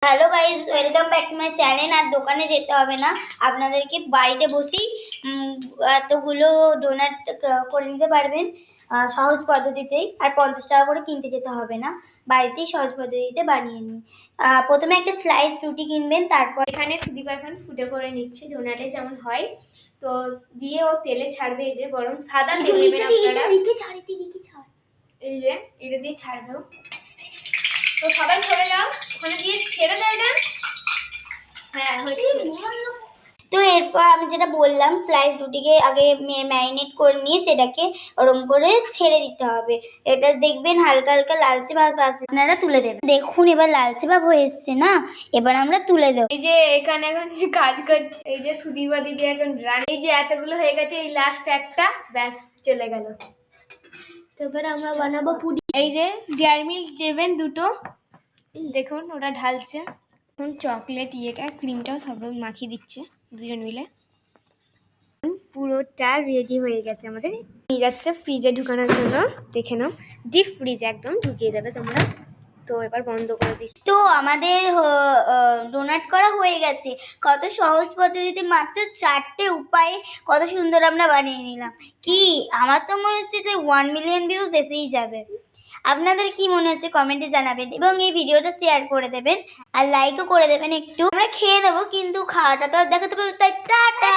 Hello guys, welcome back to my channel. আর দোকানে যেতে হবে না, আপনাদেরকে বাড়িতে বসেই এতগুলো ডোনাট করে নিতে পারবেন সহজ পদ্ধতিতেই। আর 50 টাকা করে কিনতে যেতে হবে না, বাড়িতেই সহজ পদ্ধতিতে বানিয়ে নিন। প্রথমে একটা স্লাইস রুটি কিনবেন, তারপর এখানে সুদীপ এখন ফুটে করে নিচ্ছে ডোনাটে যেমন হয়, তো দিয়ে ও তেলে ছাড়বে। এই যে বরং সাদা তেল নেবেন আপনারা। এই যে এটা দিয়ে ছাড়বে। তো সবাই চলে যাও, ওখানে দিয়ে ছেড়ে দেয় না। হ্যাঁ তো এরপর আমি যেটা বললাম, স্লাইস রুটিকে আগে ম্যারিনেট করে নিয়ে সেটাকে ওরম করে ছেড়ে দিতে হবে। এটা দেখবেন হালকা হালকা লালচে ভাব আসছে, আপনারা তুলে দেবেন। দেখুন এবার লালচে ভাব হয়ে এসছে না, এবার আমরা তুলে দেবো। এই যে এখানে এখন কাজ করছে, এই যে সুদীপা দিদি এখন রান। এই যে এতগুলো হয়ে গেছে, এই লাস্ট একটা, ব্যাস চলে গেল। তারপরে আমরা বানাবো পুডিং। এই যে ডেয়ারি মিল্ক দেবেন দুটো, দেখুন ওরা ঢালছে। এখন চকলেট ইয়েটা ক্রিমটাও সব মাখিয়ে দিচ্ছে দুজন মিলে। পুরোটা রেডি হয়ে গেছে আমাদের। নিয়ে যাচ্ছে ফ্রিজে ঢুকানোর জন্য। দেখে নাও, ডিপ ফ্রিজ একদম ঢুকিয়ে দেবে তোমরা। তো এবার বন্ধ করে দিচ্ছি। তো আমাদের ডোনাট করা হয়ে গেছে। কত সহজ পদ্ধতিতে, মাত্র 4টে উপায়ে কত সুন্দর আমরা বানিয়ে নিলাম। কি আমার তো মনে হচ্ছে যে 1 মিলিয়ন ভিউজ এসেই যাবে। আপনাদের কি মনে হচ্ছে কমেন্টে জানাবেন, এবং এই ভিডিওটা শেয়ার করে দেবেন আর লাইকও করে দেবেন। একটু আমরা খেয়ে নেবো, কিন্তু খাওয়াটা তো আর দেখাতে পারবো, তাই টাটা।